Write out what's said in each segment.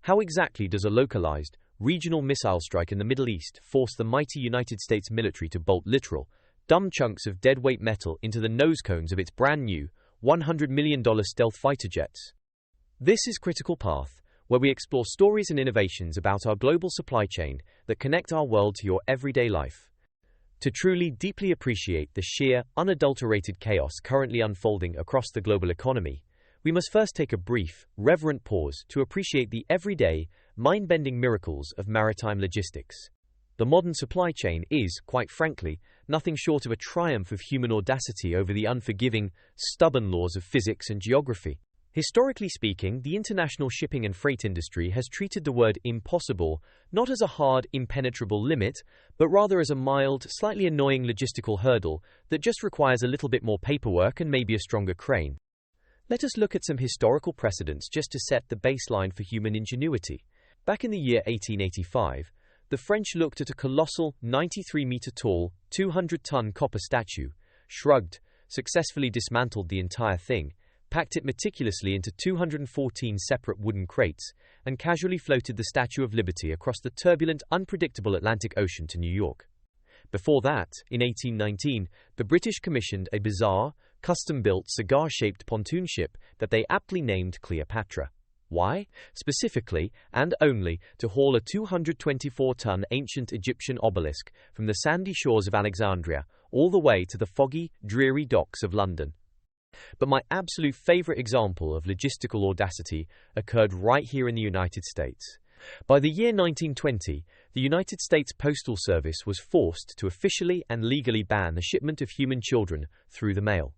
How exactly does a localized, regional missile strike in the Middle East force the mighty United States military to bolt literal, dumb chunks of deadweight metal into the nose cones of its brand new, $100 million stealth fighter jets? This is Critical Path, where we explore stories and innovations about our global supply chain that connect our world to your everyday life. To truly deeply appreciate the sheer, unadulterated chaos currently unfolding across the global economy, we must first take a brief, reverent pause to appreciate the everyday, mind-bending miracles of maritime logistics. The modern supply chain is, quite frankly, nothing short of a triumph of human audacity over the unforgiving, stubborn laws of physics and geography. Historically speaking, the international shipping and freight industry has treated the word impossible not as a hard, impenetrable limit, but rather as a mild, slightly annoying logistical hurdle that just requires a little bit more paperwork and maybe a stronger crane. Let us look at some historical precedents just to set the baseline for human ingenuity. Back in the year 1885, the French looked at a colossal, 93-meter-tall, 200-ton copper statue, shrugged, successfully dismantled the entire thing, packed it meticulously into 214 separate wooden crates, and casually floated the Statue of Liberty across the turbulent, unpredictable Atlantic Ocean to New York. Before that, in 1819, the British commissioned a bizarre, custom-built, cigar-shaped pontoon ship that they aptly named Cleopatra. Why? Specifically, and only, to haul a 224-ton ancient Egyptian obelisk from the sandy shores of Alexandria all the way to the foggy, dreary docks of London. But my absolute favorite example of logistical audacity occurred right here in the United States. By the year 1920, the United States Postal Service was forced to officially and legally ban the shipment of human children through the mail.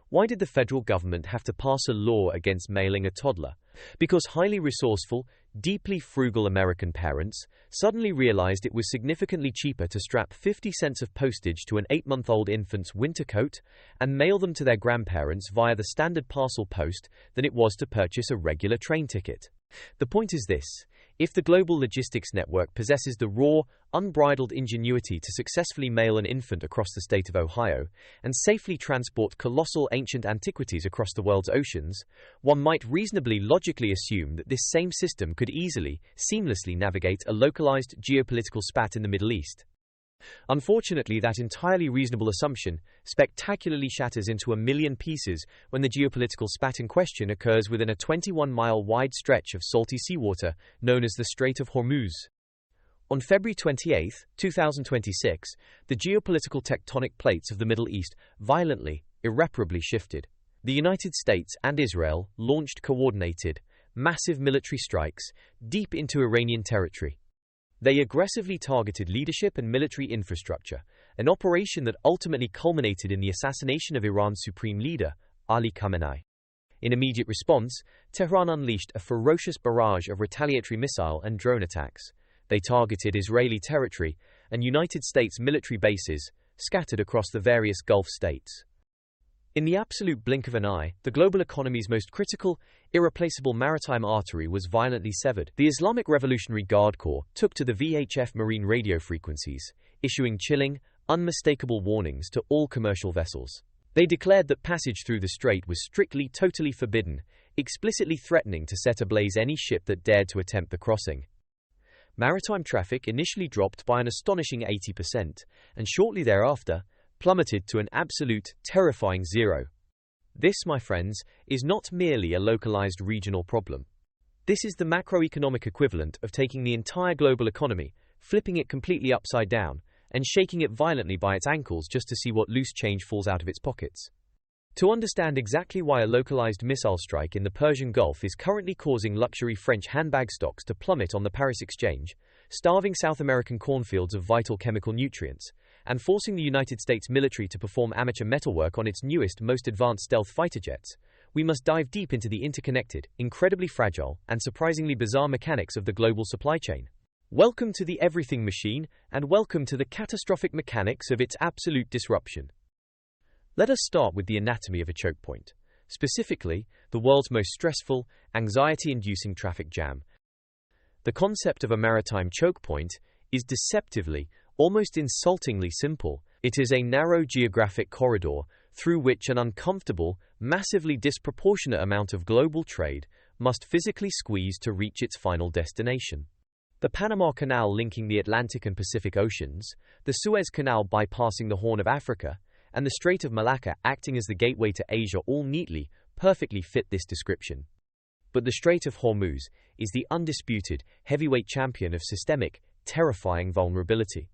Why did the federal government have to pass a law against mailing a toddler? Because highly resourceful, deeply frugal American parents suddenly realized it was significantly cheaper to strap 50 cents of postage to an 8-month-old infant's winter coat and mail them to their grandparents via the standard parcel post than it was to purchase a regular train ticket. The point is this: if the global logistics network possesses the raw, unbridled ingenuity to successfully mail an infant across the state of Ohio and safely transport colossal ancient antiquities across the world's oceans, one might reasonably logically assume that this same system could easily, seamlessly navigate a localized geopolitical spat in the Middle East. Unfortunately, that entirely reasonable assumption spectacularly shatters into a million pieces when the geopolitical spat in question occurs within a 21-mile-wide stretch of salty seawater known as the Strait of Hormuz. On February 28, 2026, the geopolitical tectonic plates of the Middle East violently, irreparably shifted. The United States and Israel launched coordinated, massive military strikes deep into Iranian territory. They aggressively targeted leadership and military infrastructure, an operation that ultimately culminated in the assassination of Iran's supreme leader, Ali Khamenei. In immediate response, Tehran unleashed a ferocious barrage of retaliatory missile and drone attacks. They targeted Israeli territory and United States military bases scattered across the various Gulf states. In the absolute blink of an eye, the global economy's most critical, irreplaceable maritime artery was violently severed. The Islamic Revolutionary Guard Corps took to the VHF marine radio frequencies, issuing chilling, unmistakable warnings to all commercial vessels. They declared that passage through the strait was strictly, totally forbidden, explicitly threatening to set ablaze any ship that dared to attempt the crossing. Maritime traffic initially dropped by an astonishing 80%, and shortly thereafter, plummeted to an absolute, terrifying zero. This, my friends, is not merely a localized regional problem. This is the macroeconomic equivalent of taking the entire global economy, flipping it completely upside down, and shaking it violently by its ankles just to see what loose change falls out of its pockets. To understand exactly why a localized missile strike in the Persian Gulf is currently causing luxury French handbag stocks to plummet on the Paris Exchange, starving South American cornfields of vital chemical nutrients, and forcing the United States military to perform amateur metalwork on its newest, most advanced stealth fighter jets, we must dive deep into the interconnected, incredibly fragile, and surprisingly bizarre mechanics of the global supply chain. Welcome to the everything machine, and welcome to the catastrophic mechanics of its absolute disruption. Let us start with the anatomy of a choke point, specifically, the world's most stressful, anxiety-inducing traffic jam. The concept of a maritime choke point is deceptively, almost insultingly simple. It is a narrow geographic corridor through which an uncomfortable, massively disproportionate amount of global trade, must physically squeeze to reach its final destination. The Panama Canal linking the Atlantic and Pacific Oceans, the Suez Canal bypassing the Horn of Africa, and the Strait of Malacca acting as the gateway to Asia all neatly, perfectly fit this description. But the Strait of Hormuz is the undisputed heavyweight champion of systemic, terrifying vulnerability.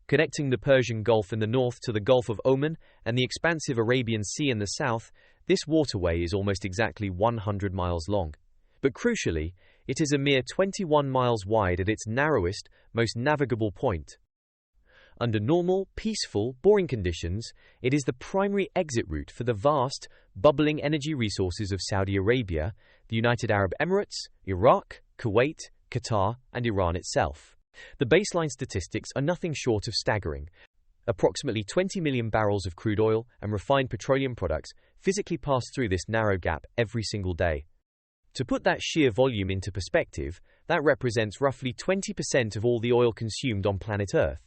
Connecting the Persian Gulf in the north to the Gulf of Oman and the expansive Arabian Sea in the south, this waterway is almost exactly 100 miles long. But crucially, it is a mere 21 miles wide at its narrowest, most navigable point. Under normal, peaceful, boring conditions, it is the primary exit route for the vast, bubbling energy resources of Saudi Arabia, the United Arab Emirates, Iraq, Kuwait, Qatar, and Iran itself. The baseline statistics are nothing short of staggering. Approximately 20 million barrels of crude oil and refined petroleum products physically pass through this narrow gap every single day. To put that sheer volume into perspective, that represents roughly 20% of all the oil consumed on planet Earth.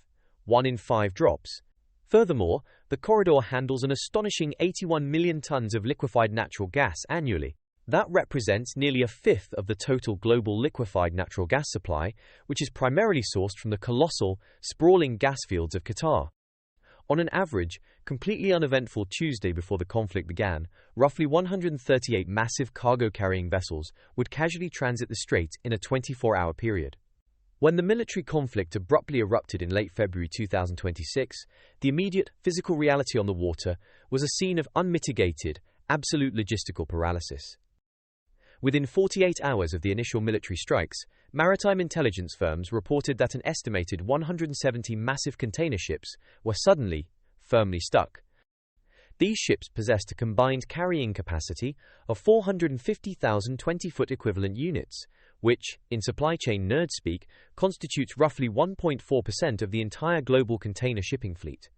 1 in 5 drops. Furthermore, the corridor handles an astonishing 81 million tons of liquefied natural gas annually. That represents nearly a fifth of the total global liquefied natural gas supply, which is primarily sourced from the colossal, sprawling gas fields of Qatar. On an average, completely uneventful Tuesday before the conflict began, roughly 138 massive cargo-carrying vessels would casually transit the strait in a 24-hour period. When the military conflict abruptly erupted in late February 2026, the immediate physical reality on the water was a scene of unmitigated, absolute logistical paralysis. Within 48 hours of the initial military strikes, maritime intelligence firms reported that an estimated 170 massive container ships were suddenly, firmly stuck. These ships possessed a combined carrying capacity of 450,000 20-foot equivalent units, which, in supply chain nerd speak, constitutes roughly 1.4% of the entire global container shipping fleet.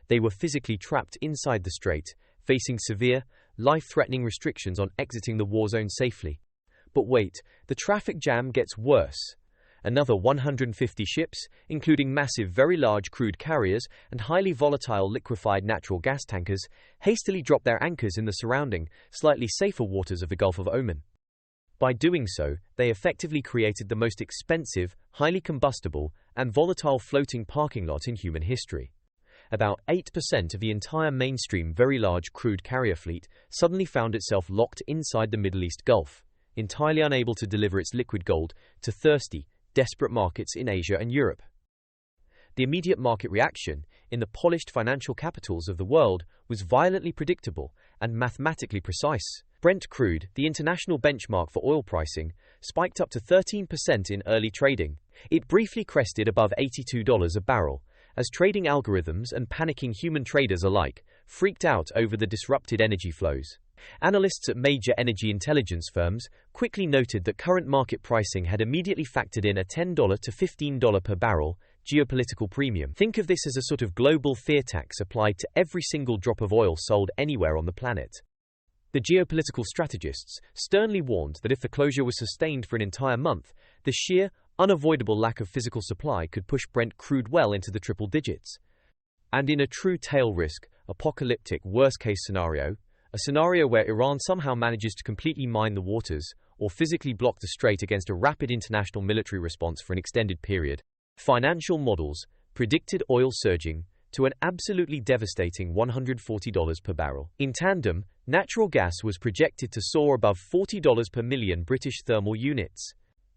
They were physically trapped inside the strait, facing severe, life-threatening restrictions on exiting the war zone safely. But wait, the traffic jam gets worse. Another 150 ships, including massive very large crude carriers and highly volatile liquefied natural gas tankers, hastily dropped their anchors in the surrounding, slightly safer waters of the Gulf of Oman. By doing so, they effectively created the most expensive, highly combustible, and volatile floating parking lot in human history. About 8% of the entire mainstream very large crude carrier fleet suddenly found itself locked inside the Middle East Gulf, entirely unable to deliver its liquid gold to thirsty, desperate markets in Asia and Europe. The immediate market reaction, in the polished financial capitals of the world, was violently predictable and mathematically precise. Brent crude, the international benchmark for oil pricing, spiked up to 13% in early trading. It briefly crested above $82 a barrel, as trading algorithms and panicking human traders alike freaked out over the disrupted energy flows. Analysts at major energy intelligence firms quickly noted that current market pricing had immediately factored in a $10 to $15 per barrel geopolitical premium. Think of this as a sort of global fear tax applied to every single drop of oil sold anywhere on the planet. The geopolitical strategists sternly warned that if the closure was sustained for an entire month, the sheer, unavoidable lack of physical supply could push Brent crude well into the triple digits. And in a true tail risk, apocalyptic worst-case scenario, a scenario where Iran somehow manages to completely mine the waters or physically block the strait against a rapid international military response for an extended period, financial models predicted oil surging to an absolutely devastating $140 per barrel. In tandem, natural gas was projected to soar above $40 per million British thermal units.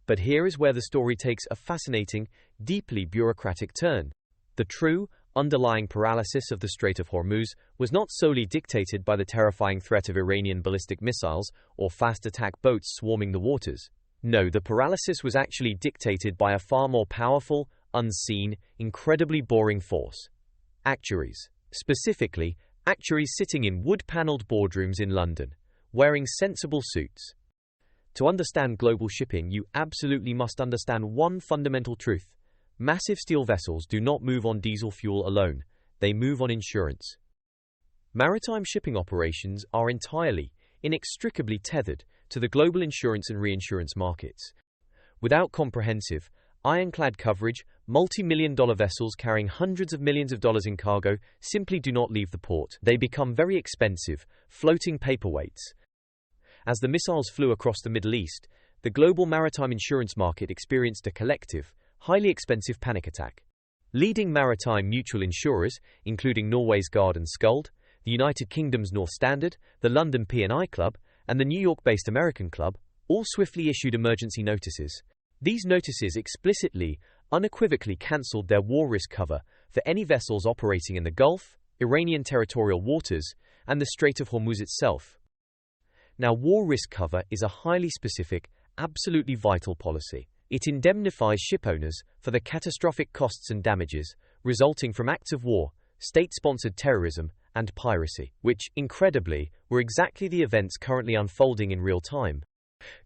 But here is where the story takes a fascinating, deeply bureaucratic turn. The true, underlying paralysis of the Strait of Hormuz was not solely dictated by the terrifying threat of Iranian ballistic missiles or fast attack boats swarming the waters. No, the paralysis was actually dictated by a far more powerful, unseen, incredibly boring force. Actuaries. Specifically, actuaries sitting in wood-paneled boardrooms in London, wearing sensible suits. To understand global shipping, you absolutely must understand one fundamental truth. Massive steel vessels do not move on diesel fuel alone, they move on insurance. Maritime shipping operations are entirely, inextricably tethered to the global insurance and reinsurance markets. Without comprehensive, ironclad coverage, multi-million-dollar vessels carrying hundreds of millions of dollars in cargo simply do not leave the port. They become very expensive, floating paperweights. As the missiles flew across the Middle East, the global maritime insurance market experienced a collective, highly expensive panic attack. Leading maritime mutual insurers, including Norway's Guard and Skuld, the United Kingdom's North Standard, the London P&I Club, and the New York-based American Club, all swiftly issued emergency notices. These notices explicitly, unequivocally cancelled their war risk cover for any vessels operating in the Gulf, Iranian territorial waters, and the Strait of Hormuz itself. Now, war risk cover is a highly specific, absolutely vital policy. It indemnifies shipowners for the catastrophic costs and damages resulting from acts of war, state-sponsored terrorism, and piracy, which, incredibly, were exactly the events currently unfolding in real time.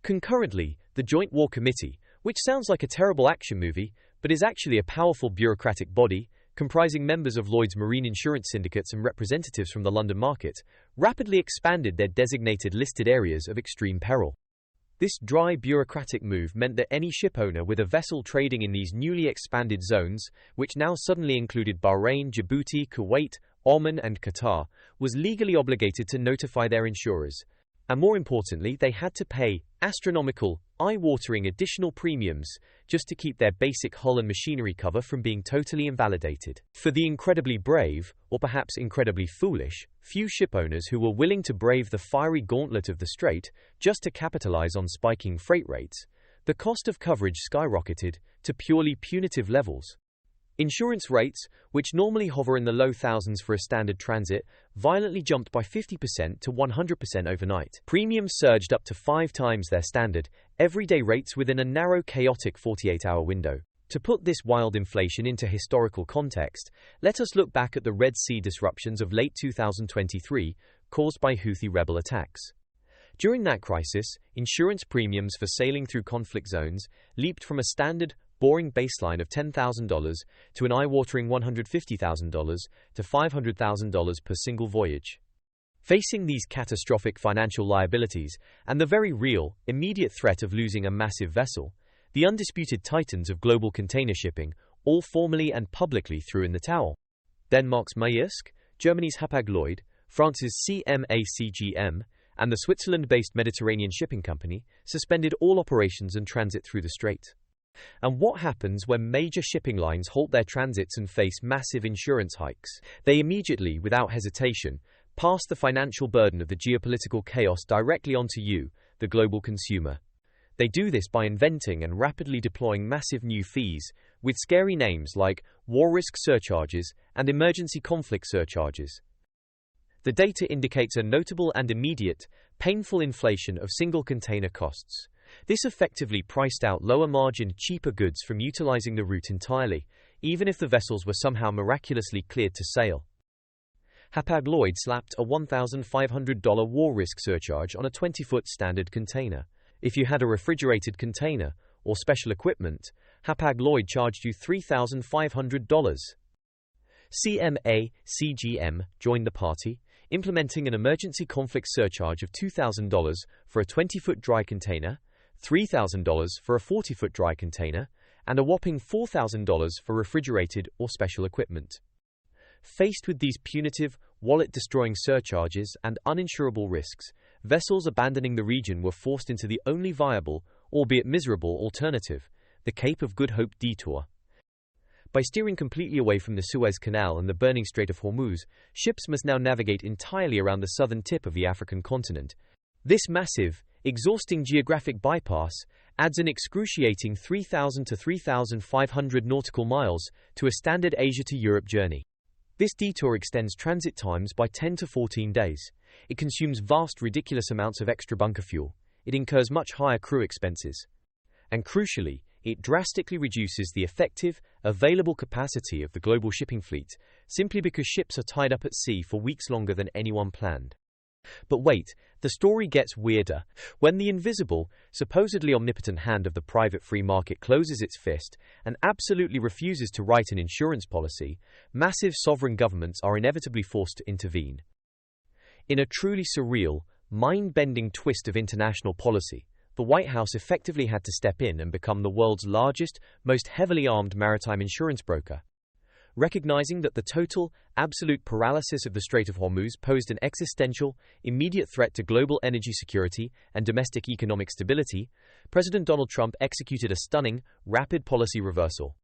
Concurrently, the Joint War Committee, which sounds like a terrible action movie, but is actually a powerful bureaucratic body, comprising members of Lloyd's marine insurance syndicates and representatives from the London market, rapidly expanded their designated listed areas of extreme peril. This dry bureaucratic move meant that any shipowner with a vessel trading in these newly expanded zones, which now suddenly included Bahrain, Djibouti, Kuwait, Oman, and Qatar, was legally obligated to notify their insurers. And more importantly, they had to pay astronomical, eye-watering additional premiums just to keep their basic hull and machinery cover from being totally invalidated. For the incredibly brave, or perhaps incredibly foolish, few shipowners who were willing to brave the fiery gauntlet of the Strait just to capitalize on spiking freight rates, the cost of coverage skyrocketed to purely punitive levels. Insurance rates, which normally hover in the low thousands for a standard transit, violently jumped by 50% to 100% overnight. Premiums surged up to 5 times their standard, everyday rates within a narrow, chaotic 48-hour window. To put this wild inflation into historical context, let us look back at the Red Sea disruptions of late 2023, caused by Houthi rebel attacks. During that crisis, insurance premiums for sailing through conflict zones leaped from a standard, boring baseline of $10,000 to an eye-watering $150,000 to $500,000 per single voyage. Facing these catastrophic financial liabilities and the very real, immediate threat of losing a massive vessel, the undisputed titans of global container shipping all formally and publicly threw in the towel. Denmark's Maersk, Germany's Hapag-Lloyd, France's CMA-CGM, and the Switzerland-based Mediterranean Shipping Company suspended all operations and transit through the strait. And what happens when major shipping lines halt their transits and face massive insurance hikes? They immediately, without hesitation, pass the financial burden of the geopolitical chaos directly onto you, the global consumer. They do this by inventing and rapidly deploying massive new fees, with scary names like war risk surcharges and emergency conflict surcharges. The data indicates a notable and immediate, painful inflation of single container costs. This effectively priced out lower-margin, cheaper goods from utilizing the route entirely, even if the vessels were somehow miraculously cleared to sail. Hapag-Lloyd slapped a $1,500 war risk surcharge on a 20-foot standard container. If you had a refrigerated container or special equipment, Hapag-Lloyd charged you $3,500. CMA-CGM joined the party, implementing an emergency conflict surcharge of $2,000 for a 20-foot dry container, $3,000 for a 40-foot dry container, and a whopping $4,000 for refrigerated or special equipment. Faced with these punitive, wallet-destroying surcharges and uninsurable risks, vessels abandoning the region were forced into the only viable, albeit miserable, alternative, the Cape of Good Hope detour. By steering completely away from the Suez Canal and the burning Strait of Hormuz, ships must now navigate entirely around the southern tip of the African continent. This massive, exhausting geographic bypass adds an excruciating 3,000 to 3,500 nautical miles to a standard Asia to Europe journey. This detour extends transit times by 10 to 14 days. It consumes vast, ridiculous amounts of extra bunker fuel. It incurs much higher crew expenses. And crucially, it drastically reduces the effective, available capacity of the global shipping fleet, simply because ships are tied up at sea for weeks longer than anyone planned. But wait, the story gets weirder. When the invisible, supposedly omnipotent hand of the private free market closes its fist and absolutely refuses to write an insurance policy, massive sovereign governments are inevitably forced to intervene. In a truly surreal, mind-bending twist of international policy, the White House effectively had to step in and become the world's largest, most heavily armed maritime insurance broker. recognizing that the total, absolute paralysis of the Strait of Hormuz posed an existential, immediate threat to global energy security and domestic economic stability, President Donald Trump executed a stunning, rapid policy reversal.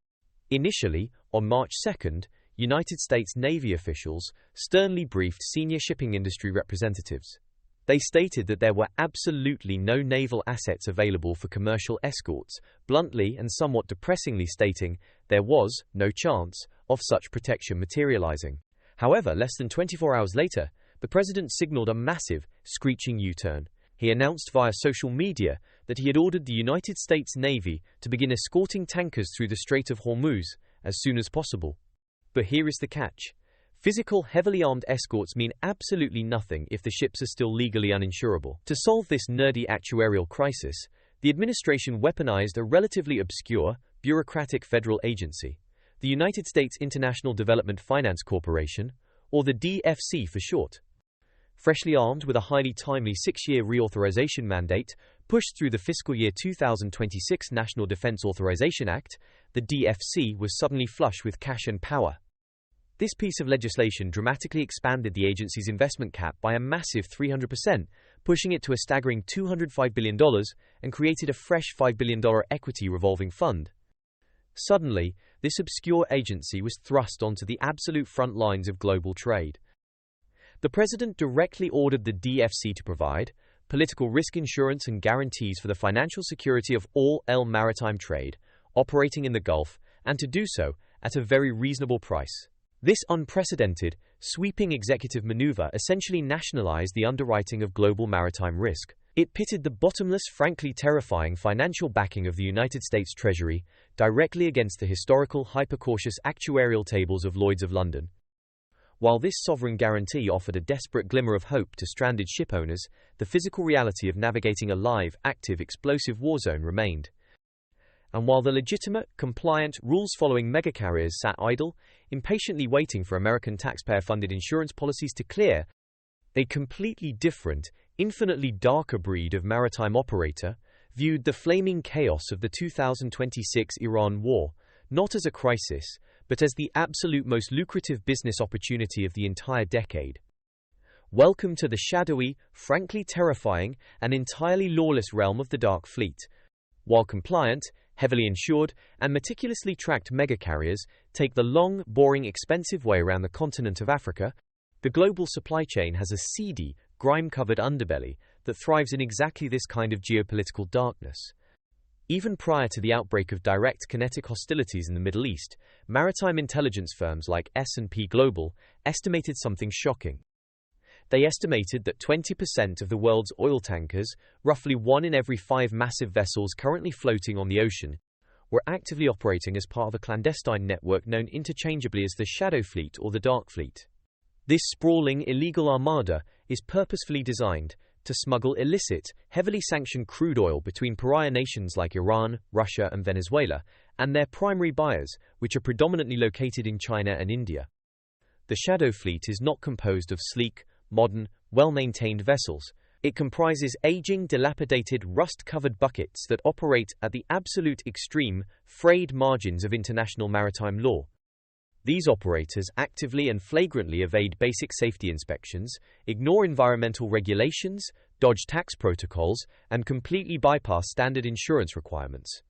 Initially, on March 2, United States Navy officials sternly briefed senior shipping industry representatives. They stated that there were absolutely no naval assets available for commercial escorts, bluntly and somewhat depressingly stating there was no chance of such protection materializing. However, less than 24 hours later, the president signaled a massive, screeching U-turn. He announced via social media that he had ordered the United States Navy to begin escorting tankers through the Strait of Hormuz as soon as possible. But here is the catch. Physical, heavily armed escorts mean absolutely nothing if the ships are still legally uninsurable. To solve this nerdy actuarial crisis, the administration weaponized a relatively obscure, bureaucratic federal agency, the United States International Development Finance Corporation, or the DFC for short. Freshly armed with a highly timely 6-year reauthorization mandate pushed through the fiscal year 2026 National Defense Authorization Act, the DFC was suddenly flush with cash and power. This piece of legislation dramatically expanded the agency's investment cap by a massive 300%, pushing it to a staggering $205 billion, and created a fresh $5 billion equity revolving fund. Suddenly, this obscure agency was thrust onto the absolute front lines of global trade. The president directly ordered the DFC to provide political risk insurance and guarantees for the financial security of all maritime trade operating in the Gulf, and to do so at a very reasonable price. This unprecedented, sweeping executive maneuver essentially nationalized the underwriting of global maritime risk. It pitted the bottomless, frankly terrifying financial backing of the United States Treasury directly against the historical, hyper-cautious actuarial tables of Lloyd's of London. While this sovereign guarantee offered a desperate glimmer of hope to stranded ship owners, the physical reality of navigating a live, active, explosive war zone remained. And while the legitimate, compliant, rules-following megacarriers sat idle, impatiently waiting for American taxpayer-funded insurance policies to clear, a completely different, infinitely darker breed of maritime operator viewed the flaming chaos of the 2026 Iran war not as a crisis, but as the absolute most lucrative business opportunity of the entire decade. Welcome to the shadowy, frankly terrifying, and entirely lawless realm of the Dark Fleet. While compliant, heavily insured, and meticulously tracked megacarriers take the long, boring, expensive way around the continent of Africa, the global supply chain has a seedy, grime-covered underbelly that thrives in exactly this kind of geopolitical darkness. Even prior to the outbreak of direct kinetic hostilities in the Middle East, maritime intelligence firms like S&P Global estimated something shocking. They estimated that 20% of the world's oil tankers, roughly 1 in every 5 massive vessels currently floating on the ocean, were actively operating as part of a clandestine network known interchangeably as the Shadow Fleet or the Dark Fleet. This sprawling, illegal armada is purposefully designed to smuggle illicit, heavily sanctioned crude oil between pariah nations like Iran, Russia, and Venezuela, and their primary buyers, which are predominantly located in China and India. The Shadow Fleet is not composed of sleek, modern, well-maintained vessels. It comprises aging, dilapidated, rust-covered buckets that operate at the absolute extreme, frayed margins of international maritime law. These operators actively and flagrantly evade basic safety inspections, ignore environmental regulations, dodge tax protocols, and completely bypass standard insurance requirements.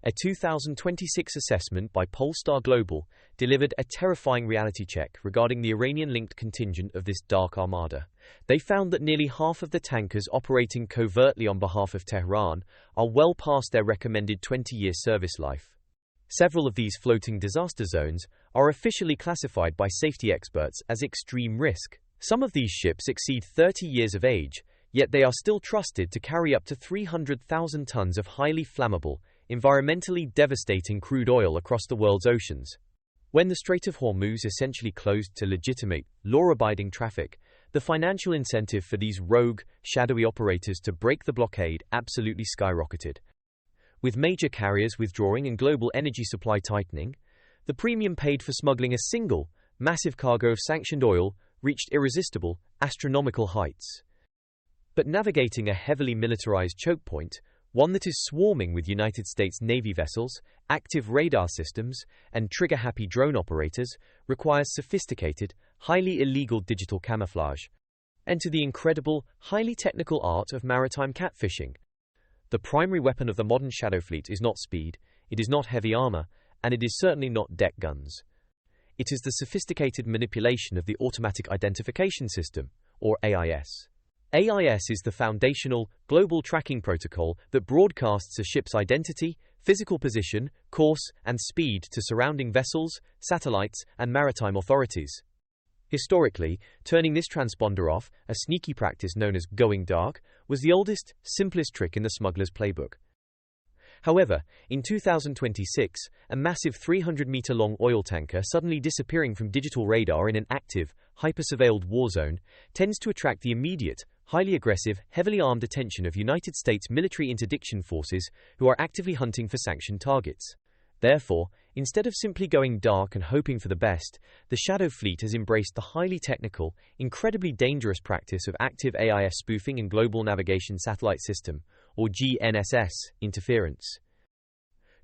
A 2026 assessment by Polestar Global delivered a terrifying reality check regarding the Iranian-linked contingent of this dark armada. They found that nearly half of the tankers operating covertly on behalf of Tehran are well past their recommended 20-year service life. Several of these floating disaster zones are officially classified by safety experts as extreme risk. Some of these ships exceed 30 years of age, yet they are still trusted to carry up to 300,000 tons of highly flammable, environmentally devastating crude oil across the world's oceans. When the Strait of Hormuz essentially closed to legitimate, law-abiding traffic, the financial incentive for these rogue, shadowy operators to break the blockade absolutely skyrocketed. With major carriers withdrawing and global energy supply tightening, the premium paid for smuggling a single, massive cargo of sanctioned oil reached irresistible, astronomical heights. But navigating a heavily militarized choke point one that is swarming with United States Navy vessels, active radar systems, and trigger-happy drone operators, requires sophisticated, highly illegal digital camouflage. Enter the incredible, highly technical art of maritime catfishing. The primary weapon of the modern Shadow Fleet is not speed, it is not heavy armor, and it is certainly not deck guns. It is the sophisticated manipulation of the Automatic Identification System, or AIS. AIS is the foundational, global tracking protocol that broadcasts a ship's identity, physical position, course, and speed to surrounding vessels, satellites, and maritime authorities. Historically, turning this transponder off, a sneaky practice known as going dark, was the oldest, simplest trick in the smuggler's playbook. However, in 2026, a massive 300-meter-long oil tanker suddenly disappearing from digital radar in an active, hyper-surveilled war zone tends to attract the immediate, highly aggressive, heavily armed attention of United States military interdiction forces who are actively hunting for sanctioned targets. Therefore, instead of simply going dark and hoping for the best, the Shadow Fleet has embraced the highly technical, incredibly dangerous practice of active AIS spoofing and Global Navigation Satellite System, or GNSS, interference.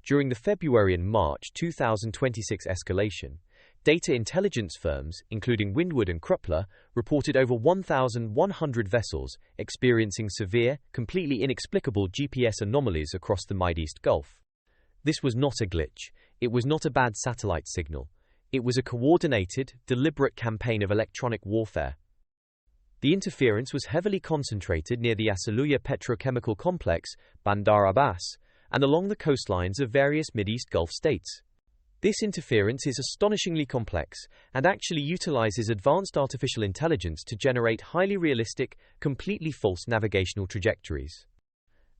During the February and March 2026 escalation, data intelligence firms, including Windward and Kruppler, reported over 1,100 vessels experiencing severe, completely inexplicable GPS anomalies across the Mideast Gulf. This was not a glitch. It was not a bad satellite signal. It was a coordinated, deliberate campaign of electronic warfare. The interference was heavily concentrated near the Asaluya petrochemical complex, Bandar Abbas, and along the coastlines of various Mideast Gulf states. This interference is astonishingly complex and actually utilizes advanced artificial intelligence to generate highly realistic, completely false navigational trajectories.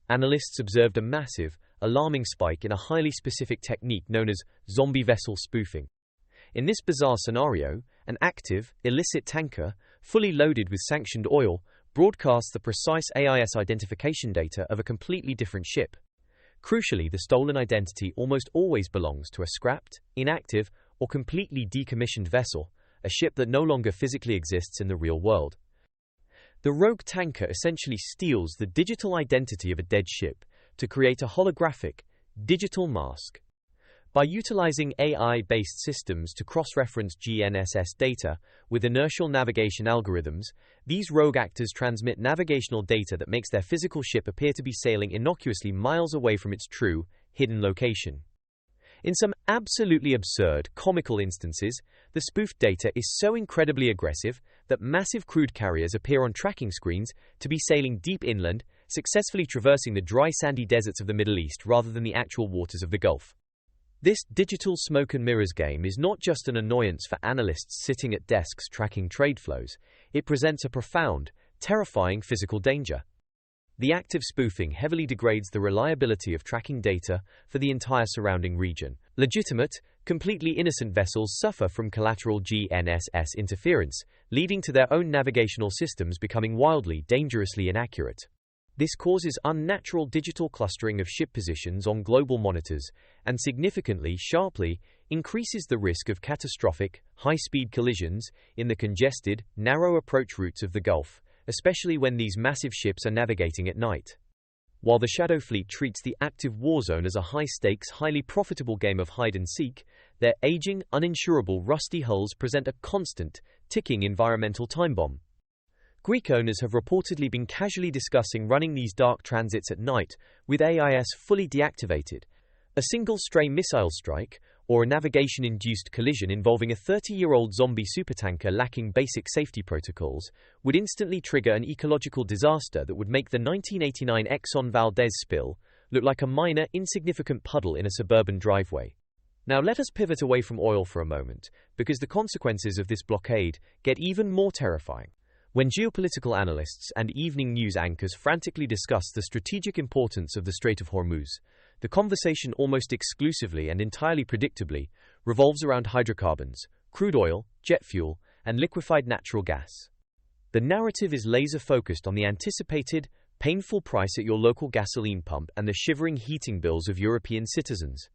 Analysts observed a massive, alarming spike in a highly specific technique known as zombie vessel spoofing. In this bizarre scenario, an active, illicit tanker, fully loaded with sanctioned oil, broadcasts the precise AIS identification data of a completely different ship. Crucially, the stolen identity almost always belongs to a scrapped, inactive, or completely decommissioned vessel, a ship that no longer physically exists in the real world. The rogue tanker essentially steals the digital identity of a dead ship to create a holographic, digital mask. By utilizing AI-based systems to cross-reference GNSS data with inertial navigation algorithms, these rogue actors transmit navigational data that makes their physical ship appear to be sailing innocuously miles away from its true, hidden location. In some absolutely absurd, comical instances, the spoofed data is so incredibly aggressive that massive crude carriers appear on tracking screens to be sailing deep inland, successfully traversing the dry sandy deserts of the Middle East rather than the actual waters of the Gulf. This digital smoke and mirrors game is not just an annoyance for analysts sitting at desks tracking trade flows, it presents a profound, terrifying physical danger. The active spoofing heavily degrades the reliability of tracking data for the entire surrounding region. Legitimate, completely innocent vessels suffer from collateral GNSS interference, leading to their own navigational systems becoming wildly, dangerously inaccurate. This causes unnatural digital clustering of ship positions on global monitors and significantly, sharply, increases the risk of catastrophic, high-speed collisions in the congested, narrow approach routes of the Gulf, especially when these massive ships are navigating at night. While the Shadow Fleet treats the active war zone as a high-stakes, highly profitable game of hide-and-seek, their aging, uninsurable, rusty hulls present a constant, ticking environmental time bomb. Greek owners have reportedly been casually discussing running these dark transits at night, with AIS fully deactivated. A single stray missile strike, or a navigation-induced collision involving a 30-year-old zombie supertanker lacking basic safety protocols, would instantly trigger an ecological disaster that would make the 1989 Exxon Valdez spill look like a minor, insignificant puddle in a suburban driveway. Now let us pivot away from oil for a moment, because the consequences of this blockade get even more terrifying. When geopolitical analysts and evening news anchors frantically discuss the strategic importance of the Strait of Hormuz, the conversation almost exclusively and entirely predictably revolves around hydrocarbons, crude oil, jet fuel, and liquefied natural gas. The narrative is laser-focused on the anticipated, painful price at your local gasoline pump and the shivering heating bills of European citizens.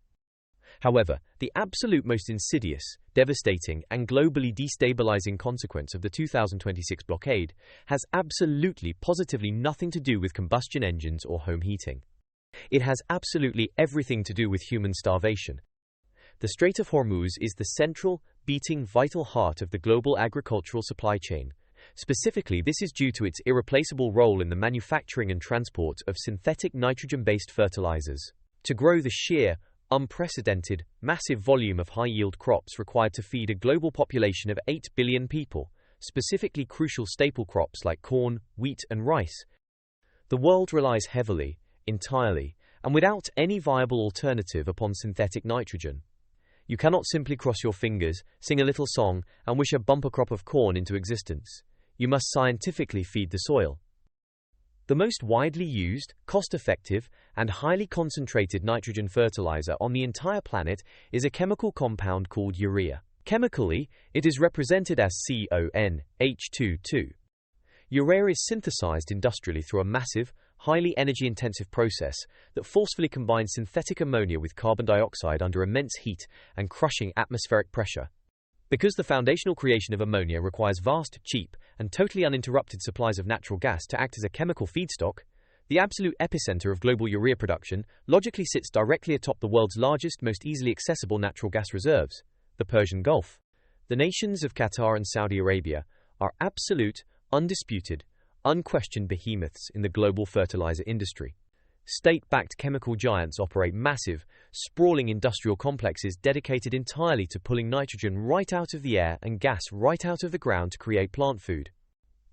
However, the absolute most insidious, devastating, and globally destabilizing consequence of the 2026 blockade has absolutely, positively nothing to do with combustion engines or home heating. It has absolutely everything to do with human starvation. The Strait of Hormuz is the central, beating, vital heart of the global agricultural supply chain. Specifically, this is due to its irreplaceable role in the manufacturing and transport of synthetic nitrogen-based fertilizers. To grow the sheer, unprecedented, massive volume of high-yield crops required to feed a global population of 8 billion people, specifically crucial staple crops like corn, wheat, and rice, the world relies heavily, entirely, and without any viable alternative upon synthetic nitrogen. You cannot simply cross your fingers, sing a little song, and wish a bumper crop of corn into existence. You must scientifically feed the soil. The most widely used, cost-effective, and highly concentrated nitrogen fertilizer on the entire planet is a chemical compound called urea. Chemically, it is represented as CONH2. Urea is synthesized industrially through a massive, highly energy-intensive process that forcefully combines synthetic ammonia with carbon dioxide under immense heat and crushing atmospheric pressure. Because the foundational creation of ammonia requires vast, cheap, and totally uninterrupted supplies of natural gas to act as a chemical feedstock, the absolute epicenter of global urea production logically sits directly atop the world's largest, most easily accessible natural gas reserves, the Persian Gulf. The nations of Qatar and Saudi Arabia are absolute, undisputed, unquestioned behemoths in the global fertilizer industry. State-backed chemical giants operate massive, sprawling industrial complexes dedicated entirely to pulling nitrogen right out of the air and gas right out of the ground to create plant food.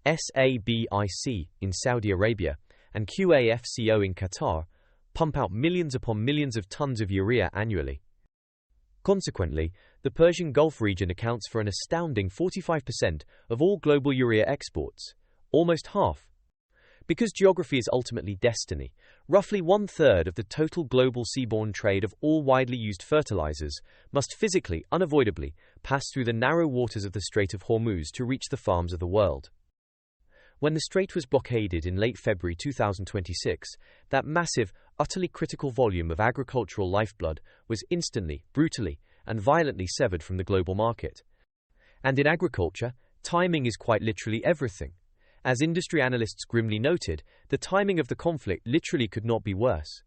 SABIC in Saudi Arabia and QAFCO in Qatar pump out millions upon millions of tons of urea annually. Consequently, the Persian Gulf region accounts for an astounding 45% of all global urea exports, almost half. Because geography is ultimately destiny, roughly one-third of the total global seaborne trade of all widely used fertilizers must physically, unavoidably, pass through the narrow waters of the Strait of Hormuz to reach the farms of the world. When the strait was blockaded in late February 2026, that massive, utterly critical volume of agricultural lifeblood was instantly, brutally, and violently severed from the global market. And in agriculture, timing is quite literally everything. As industry analysts grimly noted, the timing of the conflict literally could not be worse.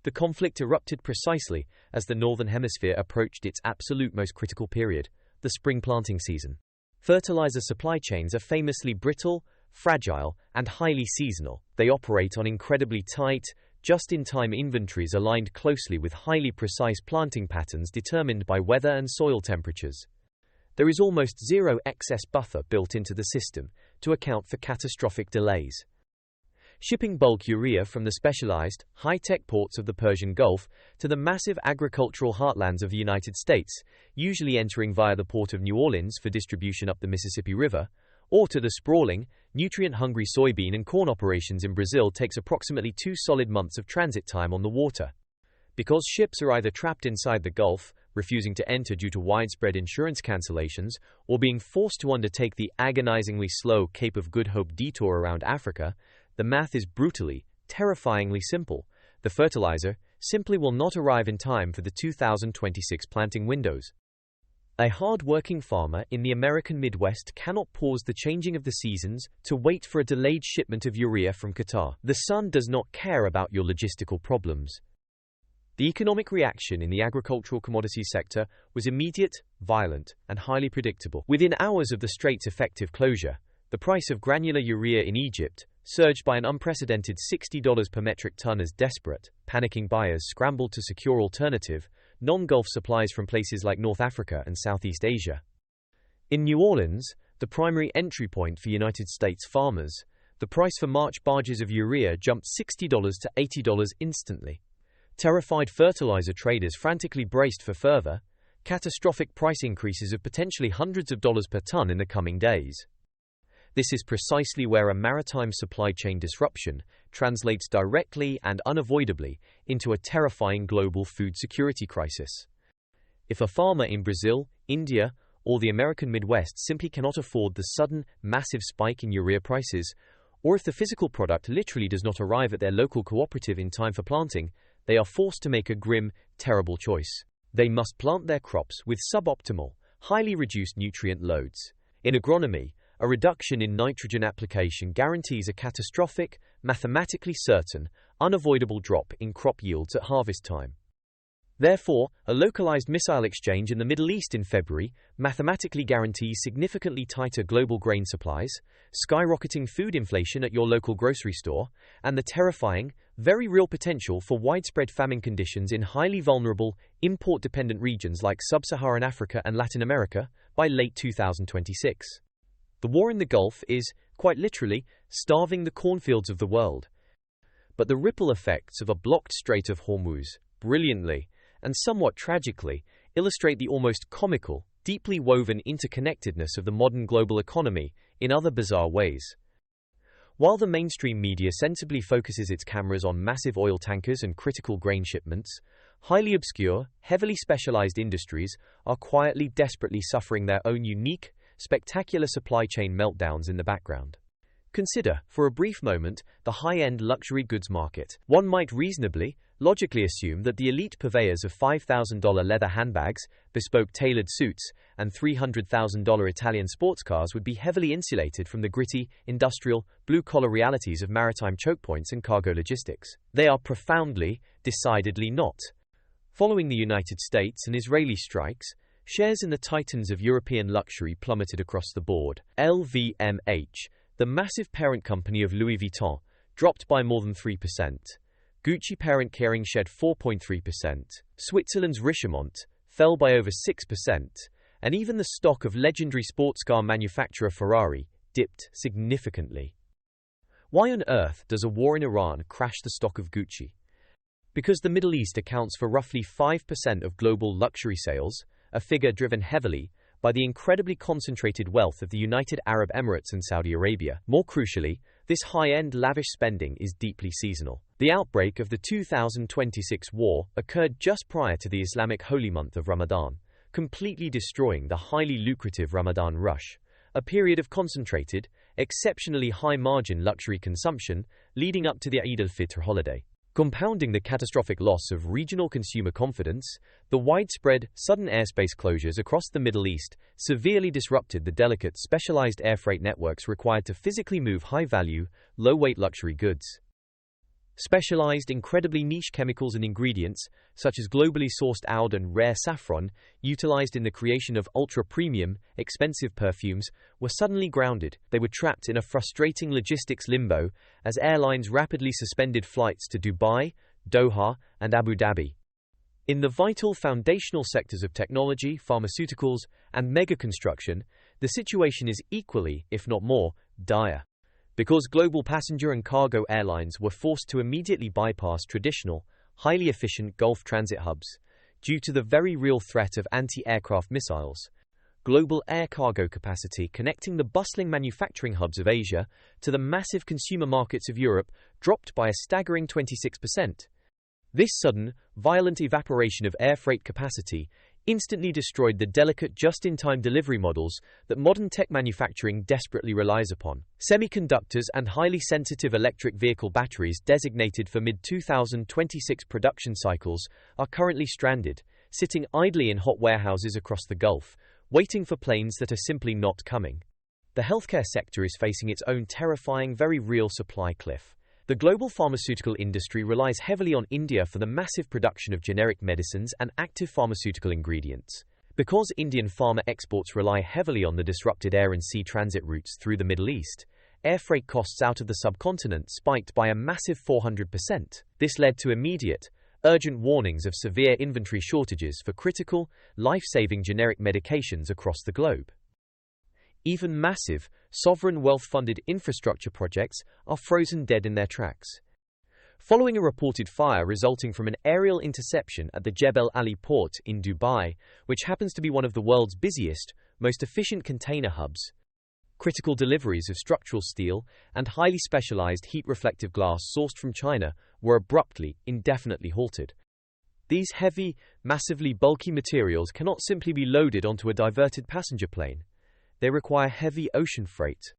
The conflict erupted precisely as the Northern Hemisphere approached its absolute most critical period, the spring planting season. Fertilizer supply chains are famously brittle, fragile, and highly seasonal. They operate on incredibly tight, just-in-time inventories aligned closely with highly precise planting patterns determined by weather and soil temperatures. There is almost zero excess buffer built into the system to account for catastrophic delays. Shipping bulk urea from the specialized, high-tech ports of the Persian Gulf to the massive agricultural heartlands of the United States, usually entering via the port of New Orleans for distribution up the Mississippi River, or to the sprawling, nutrient-hungry soybean and corn operations in Brazil takes approximately 2 solid months of transit time on the water. Because ships are either trapped inside the Gulf, refusing to enter due to widespread insurance cancellations, or being forced to undertake the agonizingly slow Cape of Good Hope detour around Africa, the math is brutally, terrifyingly simple. The fertilizer simply will not arrive in time for the 2026 planting windows. A hard-working farmer in the American Midwest cannot pause the changing of the seasons to wait for a delayed shipment of urea from Qatar. The sun does not care about your logistical problems. The economic reaction in the agricultural commodity sector was immediate, violent, and highly predictable. Within hours of the strait's effective closure, the price of granular urea in Egypt surged by an unprecedented $60 per metric ton as desperate, panicking buyers scrambled to secure alternative, non-Gulf supplies from places like North Africa and Southeast Asia. In New Orleans, the primary entry point for United States farmers, the price for March barges of urea jumped $60 to $80 instantly. Terrified fertilizer traders frantically braced for further, catastrophic price increases of potentially hundreds of dollars per ton in the coming days. This is precisely where a maritime supply chain disruption translates directly and unavoidably into a terrifying global food security crisis. If a farmer in Brazil, India, or the American Midwest simply cannot afford the sudden, massive spike in urea prices, or if the physical product literally does not arrive at their local cooperative in time for planting, they are forced to make a grim, terrible choice. They must plant their crops with suboptimal, highly reduced nutrient loads. In agronomy, a reduction in nitrogen application guarantees a catastrophic, mathematically certain, unavoidable drop in crop yields at harvest time. Therefore, a localized missile exchange in the Middle East in February mathematically guarantees significantly tighter global grain supplies, skyrocketing food inflation at your local grocery store, and the terrifying, very real potential for widespread famine conditions in highly vulnerable, import-dependent regions like Sub-Saharan Africa and Latin America by late 2026. The war in the Gulf is, quite literally, starving the cornfields of the world. But the ripple effects of a blocked Strait of Hormuz, brilliantly, and somewhat tragically, illustrate the almost comical, deeply woven interconnectedness of the modern global economy in other bizarre ways. While the mainstream media sensibly focuses its cameras on massive oil tankers and critical grain shipments, highly obscure, heavily specialized industries are quietly, desperately suffering their own unique, spectacular supply chain meltdowns in the background. Consider, for a brief moment, the high-end luxury goods market. One might reasonably, logically assume that the elite purveyors of $5,000 leather handbags, bespoke tailored suits, and $300,000 Italian sports cars would be heavily insulated from the gritty, industrial, blue-collar realities of maritime choke points and cargo logistics. They are profoundly, decidedly not. Following the United States and Israeli strikes, shares in the titans of European luxury plummeted across the board. LVMH, the massive parent company of Louis Vuitton, dropped by more than 3%. Gucci parent Kering shed 4.3%. Switzerland's Richemont fell by over 6%. And even the stock of legendary sports car manufacturer Ferrari dipped significantly. Why on earth does a war in Iran crash the stock of Gucci? Because the Middle East accounts for roughly 5% of global luxury sales, a figure driven heavily by the incredibly concentrated wealth of the United Arab Emirates and Saudi Arabia. More crucially, this high-end lavish spending is deeply seasonal. The outbreak of the 2026 war occurred just prior to the Islamic holy month of Ramadan, completely destroying the highly lucrative Ramadan rush, a period of concentrated, exceptionally high-margin luxury consumption leading up to the Eid al-Fitr holiday. Compounding the catastrophic loss of regional consumer confidence, the widespread, sudden airspace closures across the Middle East severely disrupted the delicate, specialized air freight networks required to physically move high-value, low-weight luxury goods. Specialized, incredibly niche chemicals and ingredients, such as globally sourced oud and rare saffron, utilized in the creation of ultra-premium, expensive perfumes, were suddenly grounded. They were trapped in a frustrating logistics limbo as airlines rapidly suspended flights to Dubai, Doha, and Abu Dhabi. In the vital foundational sectors of technology, pharmaceuticals, and mega-construction, the situation is equally, if not more, dire. Because global passenger and cargo airlines were forced to immediately bypass traditional, highly efficient Gulf transit hubs, due to the very real threat of anti-aircraft missiles, global air cargo capacity connecting the bustling manufacturing hubs of Asia to the massive consumer markets of Europe dropped by a staggering 26%. This sudden, violent evaporation of air freight capacity instantly destroyed the delicate just-in-time delivery models that modern tech manufacturing desperately relies upon. Semiconductors and highly sensitive electric vehicle batteries designated for mid-2026 production cycles are currently stranded, sitting idly in hot warehouses across the Gulf, waiting for planes that are simply not coming. The healthcare sector is facing its own terrifying, very real supply cliff. The global pharmaceutical industry relies heavily on India for the massive production of generic medicines and active pharmaceutical ingredients. Because Indian pharma exports rely heavily on the disrupted air and sea transit routes through the Middle East, air freight costs out of the subcontinent spiked by a massive 400%. This led to immediate, urgent warnings of severe inventory shortages for critical, life-saving generic medications across the globe. Even massive, sovereign wealth-funded infrastructure projects are frozen dead in their tracks. Following a reported fire resulting from an aerial interception at the Jebel Ali port in Dubai, which happens to be one of the world's busiest, most efficient container hubs, critical deliveries of structural steel and highly specialized heat-reflective glass sourced from China were abruptly, indefinitely halted. These heavy, massively bulky materials cannot simply be loaded onto a diverted passenger plane. They require heavy ocean freight.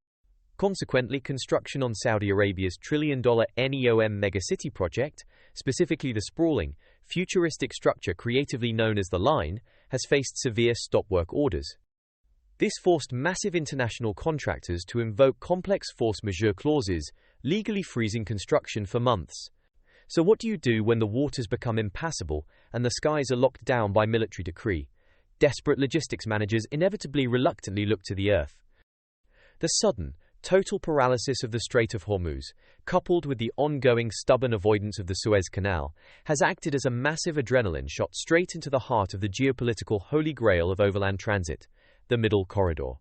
Consequently, construction on Saudi Arabia's trillion-dollar NEOM megacity project, specifically the sprawling, futuristic structure creatively known as the Line, has faced severe stop-work orders. This forced massive international contractors to invoke complex force majeure clauses, legally freezing construction for months. So what do you do when the waters become impassable and the skies are locked down by military decree? Desperate logistics managers inevitably reluctantly look to the earth. The sudden, total paralysis of the Strait of Hormuz, coupled with the ongoing stubborn avoidance of the Suez Canal, has acted as a massive adrenaline shot straight into the heart of the geopolitical holy grail of overland transit, the Middle Corridor.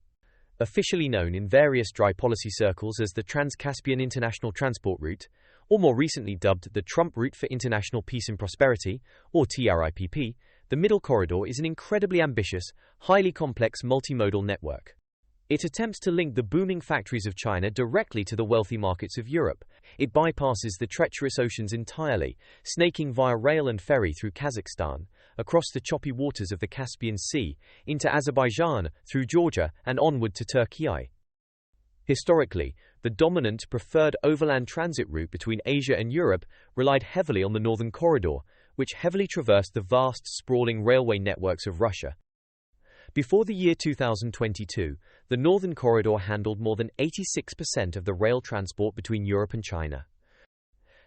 Officially known in various dry policy circles as the Trans-Caspian International Transport Route, or more recently dubbed the Trump Route for International Peace and Prosperity, or TRIPP, the Middle Corridor is an incredibly ambitious, highly complex multimodal network. It attempts to link the booming factories of China directly to the wealthy markets of Europe. It bypasses the treacherous oceans entirely, snaking via rail and ferry through Kazakhstan, across the choppy waters of the Caspian Sea, into Azerbaijan, through Georgia, and onward to Turkey. Historically, the dominant preferred overland transit route between Asia and Europe relied heavily on the Northern Corridor, which heavily traversed the vast, sprawling railway networks of Russia. Before the year 2022, the Northern Corridor handled more than 86% of the rail transport between Europe and China.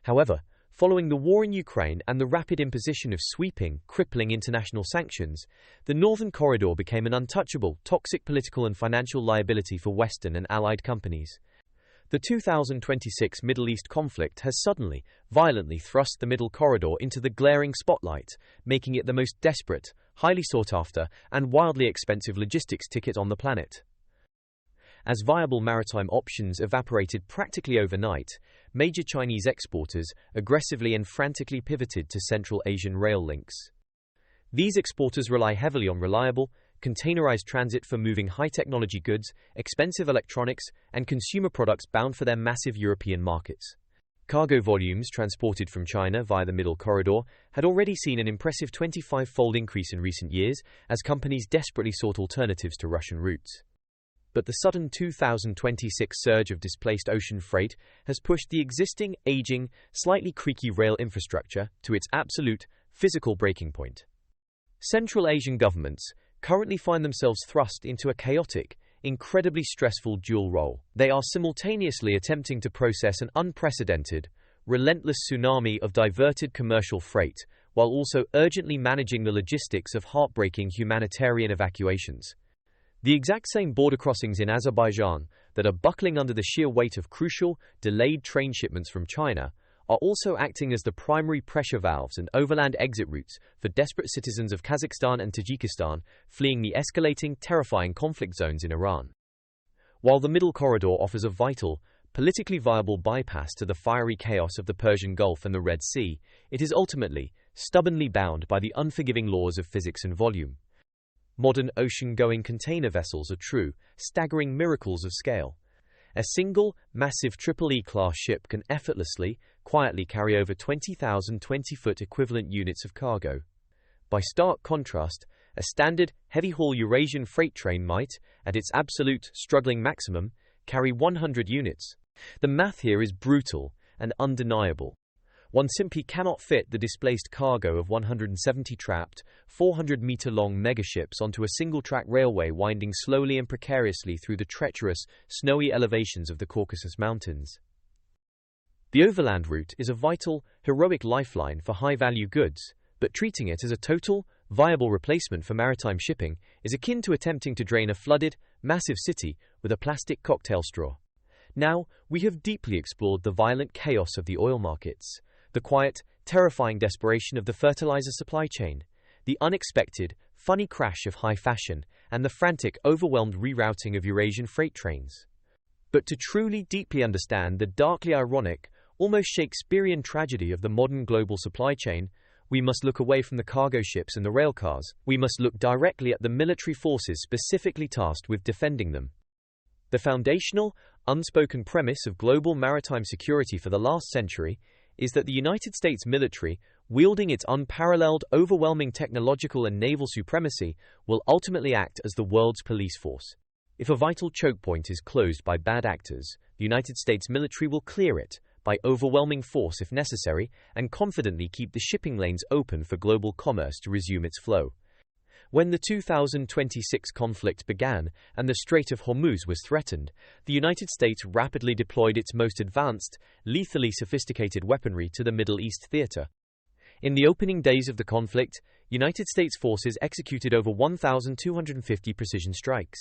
However, following the war in Ukraine and the rapid imposition of sweeping, crippling international sanctions, the Northern Corridor became an untouchable, toxic political and financial liability for Western and allied companies. The 2026 Middle East conflict has suddenly, violently thrust the Middle Corridor into the glaring spotlight, making it the most desperate, highly sought-after, and wildly expensive logistics ticket on the planet. As viable maritime options evaporated practically overnight, major Chinese exporters aggressively and frantically pivoted to Central Asian rail links. These exporters rely heavily on reliable, containerized transit for moving high-technology goods, expensive electronics, and consumer products bound for their massive European markets. Cargo volumes transported from China via the Middle Corridor had already seen an impressive 25-fold increase in recent years as companies desperately sought alternatives to Russian routes. But the sudden 2026 surge of displaced ocean freight has pushed the existing, aging, slightly creaky rail infrastructure to its absolute, physical breaking point. Central Asian governments currently find themselves thrust into a chaotic, incredibly stressful dual role. They are simultaneously attempting to process an unprecedented, relentless tsunami of diverted commercial freight, while also urgently managing the logistics of heartbreaking humanitarian evacuations. The exact same border crossings in Azerbaijan that are buckling under the sheer weight of crucial, delayed train shipments from China are also acting as the primary pressure valves and overland exit routes for desperate citizens of Kazakhstan and Tajikistan fleeing the escalating, terrifying conflict zones in Iran. While the Middle Corridor offers a vital, politically viable bypass to the fiery chaos of the Persian Gulf and the Red Sea, it is ultimately, stubbornly bound by the unforgiving laws of physics and volume. Modern ocean-going container vessels are true, staggering miracles of scale. A single, massive EE-class ship can effortlessly, quietly carry over 20,000 20-foot equivalent units of cargo. By stark contrast, a standard, heavy-haul Eurasian freight train might, at its absolute, struggling maximum, carry 100 units. The math here is brutal and undeniable. One simply cannot fit the displaced cargo of 170 trapped, 400-meter-long megaships onto a single-track railway winding slowly and precariously through the treacherous, snowy elevations of the Caucasus Mountains. The overland route is a vital, heroic lifeline for high-value goods, but treating it as a total, viable replacement for maritime shipping is akin to attempting to drain a flooded, massive city with a plastic cocktail straw. Now, we have deeply explored the violent chaos of the oil markets, the quiet, terrifying desperation of the fertilizer supply chain, the unexpected, funny crash of high fashion, and the frantic, overwhelmed rerouting of Eurasian freight trains. But to truly deeply understand the darkly ironic, almost Shakespearean tragedy of the modern global supply chain, we must look away from the cargo ships and the railcars. We must look directly at the military forces specifically tasked with defending them. The foundational, unspoken premise of global maritime security for the last century is that the United States military, wielding its unparalleled, overwhelming technological and naval supremacy, will ultimately act as the world's police force. If a vital choke point is closed by bad actors, the United States military will clear it, by overwhelming force if necessary, and confidently keep the shipping lanes open for global commerce to resume its flow. When the 2026 conflict began and the Strait of Hormuz was threatened, the United States rapidly deployed its most advanced, lethally sophisticated weaponry to the Middle East theater. In the opening days of the conflict, United States forces executed over 1,250 precision strikes.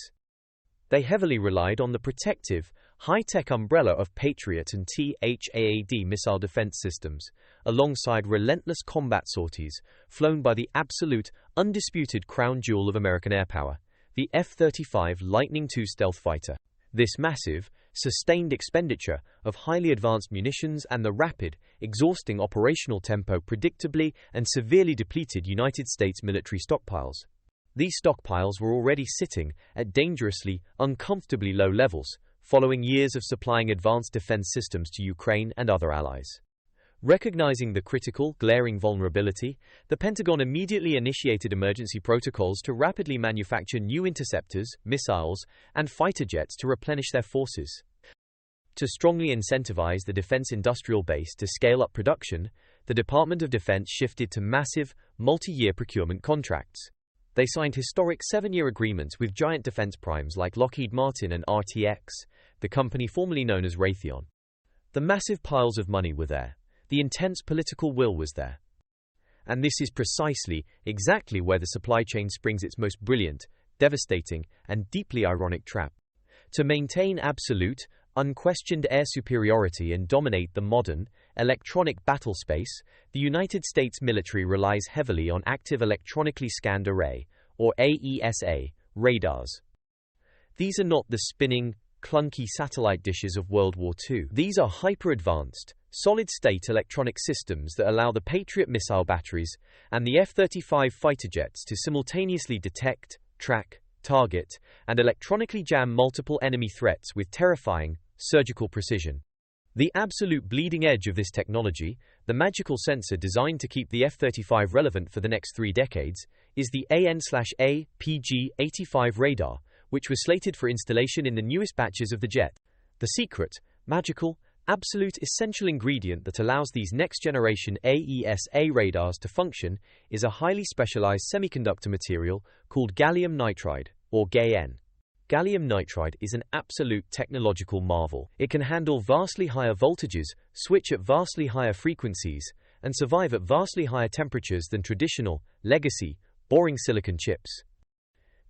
They heavily relied on the protective, high-tech umbrella of Patriot and THAAD missile defense systems, alongside relentless combat sorties flown by the absolute, undisputed crown jewel of American air power, the F-35 Lightning II stealth fighter. This massive, sustained expenditure of highly advanced munitions and the rapid, exhausting operational tempo predictably and severely depleted United States military stockpiles. These stockpiles were already sitting at dangerously, uncomfortably low levels, following years of supplying advanced defense systems to Ukraine and other allies. Recognizing the critical, glaring vulnerability, the Pentagon immediately initiated emergency protocols to rapidly manufacture new interceptors, missiles, and fighter jets to replenish their forces. To strongly incentivize the defense industrial base to scale up production, the Department of Defense shifted to massive, multi-year procurement contracts. They signed historic 7-year agreements with giant defense primes like Lockheed Martin and RTX, the company formerly known as Raytheon. The massive piles of money were there. The intense political will was there. And this is precisely, exactly where the supply chain springs its most brilliant, devastating, and deeply ironic trap. To maintain absolute, unquestioned air superiority and dominate the modern, electronic battle space, the United States military relies heavily on active electronically scanned array, or AESA, radars. These are not the spinning, clunky satellite dishes of World War II. These are hyper-advanced, solid-state electronic systems that allow the Patriot missile batteries and the F-35 fighter jets to simultaneously detect, track, target, and electronically jam multiple enemy threats with terrifying, surgical precision. The absolute bleeding edge of this technology, the magical sensor designed to keep the F-35 relevant for the next 3 decades, is the AN/A PG-85 radar, which was slated for installation in the newest batches of the jet. The secret, magical, absolute essential ingredient that allows these next-generation AESA radars to function is a highly specialized semiconductor material called gallium nitride, or GaN. Gallium nitride is an absolute technological marvel. It can handle vastly higher voltages, switch at vastly higher frequencies, and survive at vastly higher temperatures than traditional, legacy, boring silicon chips.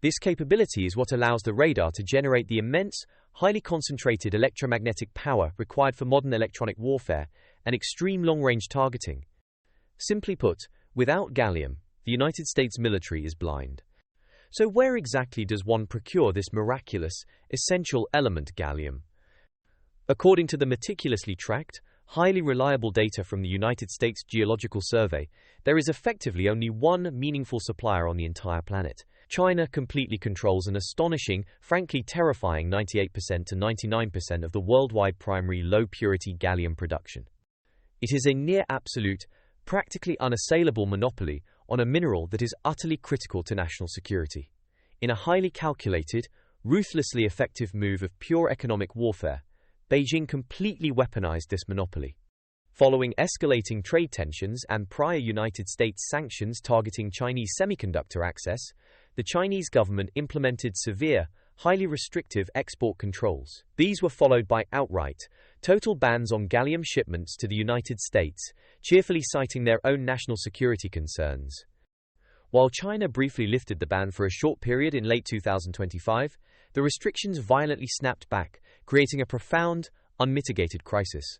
This capability is what allows the radar to generate the immense, highly concentrated electromagnetic power required for modern electronic warfare and extreme long-range targeting. Simply put, without gallium, the United States military is blind. So where exactly does one procure this miraculous, essential element gallium? According to the meticulously tracked, highly reliable data from the United States Geological Survey, there is effectively only one meaningful supplier on the entire planet. China completely controls an astonishing, frankly terrifying 98% to 99% of the worldwide primary low-purity gallium production. It is a near-absolute, practically unassailable monopoly on a mineral that is utterly critical to national security. In a highly calculated, ruthlessly effective move of pure economic warfare, Beijing completely weaponized this monopoly. Following escalating trade tensions and prior United States sanctions targeting Chinese semiconductor access, the Chinese government implemented severe, highly restrictive export controls. These were followed by outright, total bans on gallium shipments to the United States, cheerfully citing their own national security concerns. While China briefly lifted the ban for a short period in late 2025, the restrictions violently snapped back, creating a profound, unmitigated crisis.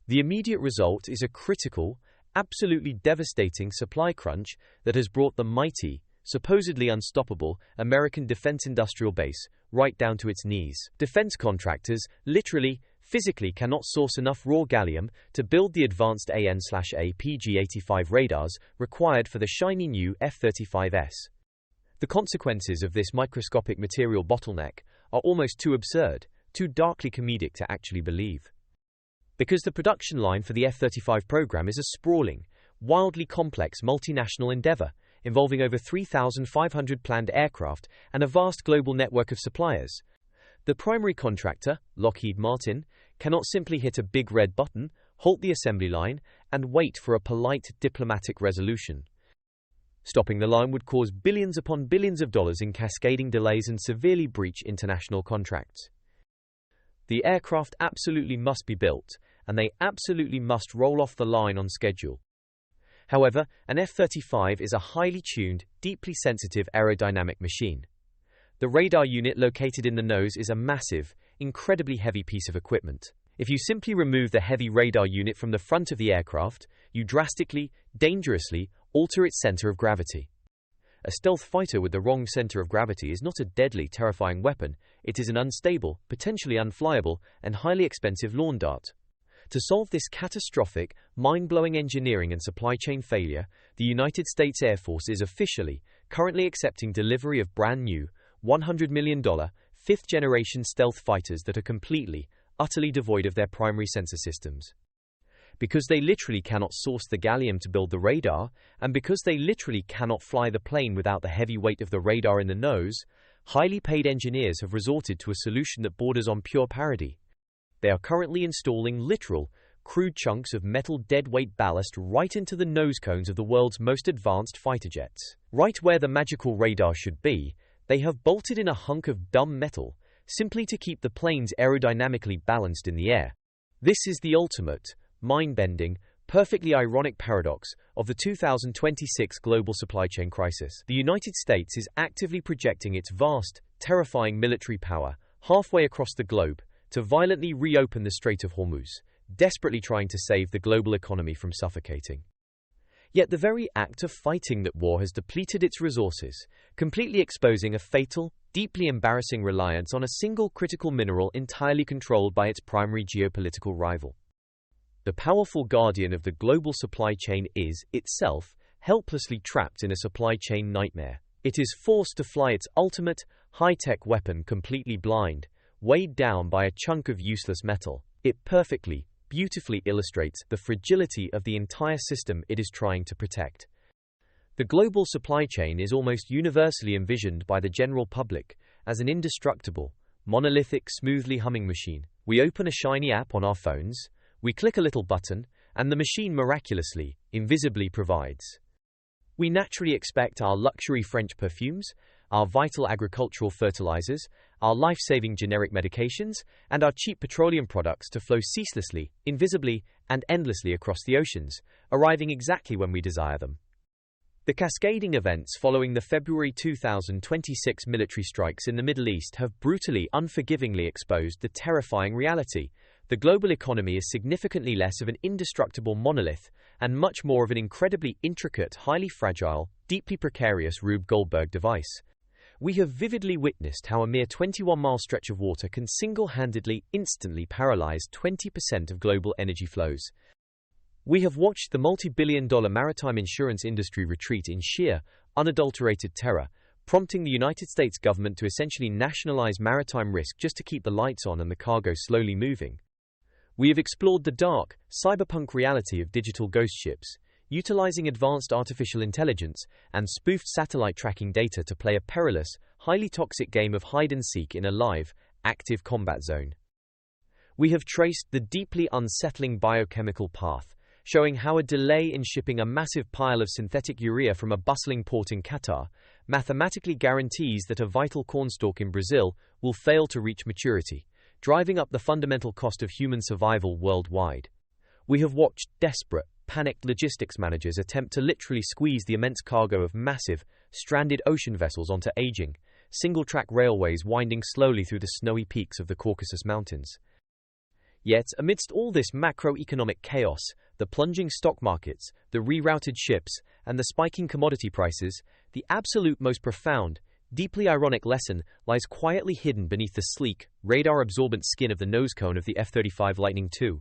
The immediate result is a critical, absolutely devastating supply crunch that has brought the mighty, supposedly unstoppable, American defense industrial base right down to its knees. Defense contractors, literally, physically cannot source enough raw gallium to build the advanced AN/A PG-85 radars required for the shiny new F-35S. The consequences of this microscopic material bottleneck are almost too absurd, too darkly comedic to actually believe. Because the production line for the F-35 program is a sprawling, wildly complex multinational endeavor, involving over 3,500 planned aircraft and a vast global network of suppliers. The primary contractor, Lockheed Martin, cannot simply hit a big red button, halt the assembly line, and wait for a polite diplomatic resolution. Stopping the line would cause billions upon billions of dollars in cascading delays and severely breach international contracts. The aircraft absolutely must be built, and they absolutely must roll off the line on schedule. However, an F-35 is a highly tuned, deeply sensitive aerodynamic machine. The radar unit located in the nose is a massive, incredibly heavy piece of equipment. If you simply remove the heavy radar unit from the front of the aircraft, you drastically, dangerously, alter its center of gravity. A stealth fighter with the wrong center of gravity is not a deadly, terrifying weapon, it is an unstable, potentially unflyable, and highly expensive lawn dart. To solve this catastrophic, mind-blowing engineering and supply chain failure, the United States Air Force is officially, currently accepting delivery of brand new, $100 million, fifth-generation stealth fighters that are completely, utterly devoid of their primary sensor systems. Because they literally cannot source the gallium to build the radar, and because they literally cannot fly the plane without the heavy weight of the radar in the nose, highly paid engineers have resorted to a solution that borders on pure parody. They are currently installing literal, crude chunks of metal deadweight ballast right into the nose cones of the world's most advanced fighter jets. Right where the magical radar should be, they have bolted in a hunk of dumb metal, simply to keep the planes aerodynamically balanced in the air. This is the ultimate, mind-bending, perfectly ironic paradox of the 2026 global supply chain crisis. The United States is actively projecting its vast, terrifying military power halfway across the globe to violently reopen the Strait of Hormuz, desperately trying to save the global economy from suffocating. Yet the very act of fighting that war has depleted its resources, completely exposing a fatal, deeply embarrassing reliance on a single critical mineral entirely controlled by its primary geopolitical rival. The powerful guardian of the global supply chain is, itself, helplessly trapped in a supply chain nightmare. It is forced to fly its ultimate, high-tech weapon completely blind, weighed down by a chunk of useless metal. It perfectly, beautifully illustrates the fragility of the entire system it is trying to protect. The global supply chain is almost universally envisioned by the general public as an indestructible, monolithic, smoothly humming machine. We open a shiny app on our phones, we click a little button, and the machine miraculously, invisibly provides. We naturally expect our luxury French perfumes, our vital agricultural fertilizers, our life-saving generic medications, and our cheap petroleum products to flow ceaselessly, invisibly, and endlessly across the oceans, arriving exactly when we desire them. The cascading events following the February 2026 military strikes in the Middle East have brutally, unforgivingly exposed the terrifying reality. The global economy is significantly less of an indestructible monolith and much more of an incredibly intricate, highly fragile, deeply precarious Rube Goldberg device. We have vividly witnessed how a mere 21-mile stretch of water can single-handedly, instantly paralyze 20% of global energy flows. We have watched the multi-billion-dollar maritime insurance industry retreat in sheer, unadulterated terror, prompting the United States government to essentially nationalize maritime risk just to keep the lights on and the cargo slowly moving. We have explored the dark, cyberpunk reality of digital ghost ships, utilizing advanced artificial intelligence and spoofed satellite tracking data to play a perilous, highly toxic game of hide-and-seek in a live, active combat zone. We have traced the deeply unsettling biochemical path, showing how a delay in shipping a massive pile of synthetic urea from a bustling port in Qatar mathematically guarantees that a vital cornstalk in Brazil will fail to reach maturity, driving up the fundamental cost of human survival worldwide. We have watched desperate, panicked logistics managers attempt to literally squeeze the immense cargo of massive, stranded ocean vessels onto aging, single-track railways winding slowly through the snowy peaks of the Caucasus Mountains. Yet, amidst all this macroeconomic chaos, the plunging stock markets, the rerouted ships, and the spiking commodity prices, the absolute most profound, deeply ironic lesson lies quietly hidden beneath the sleek, radar-absorbent skin of the nose cone of the F-35 Lightning II.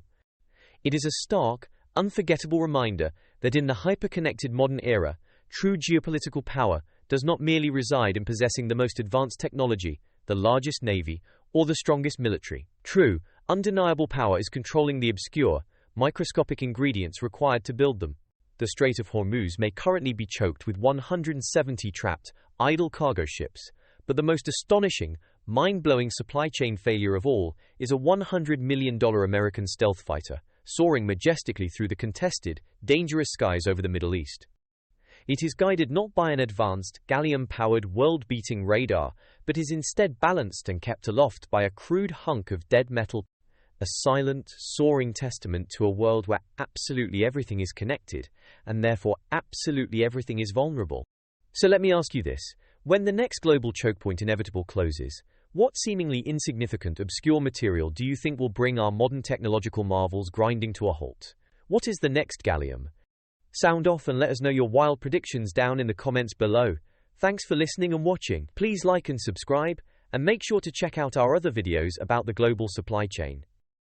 It is a stark, unforgettable reminder that in the hyper-connected modern era, true geopolitical power does not merely reside in possessing the most advanced technology, the largest navy, or the strongest military. True, undeniable power is controlling the obscure, microscopic ingredients required to build them. The Strait of Hormuz may currently be choked with 170 trapped, idle cargo ships, but the most astonishing, mind-blowing supply chain failure of all is a $100 million American stealth fighter, soaring majestically through the contested, dangerous skies over the Middle East. It is guided not by an advanced, gallium-powered, world-beating radar, but is instead balanced and kept aloft by a crude hunk of dead metal, a silent, soaring testament to a world where absolutely everything is connected, and therefore absolutely everything is vulnerable. So let me ask you this. When the next global choke point inevitable closes, what seemingly insignificant, obscure material do you think will bring our modern technological marvels grinding to a halt? What is the next gallium? Sound off and let us know your wild predictions down in the comments below. Thanks for listening and watching. Please like and subscribe, and make sure to check out our other videos about the global supply chain.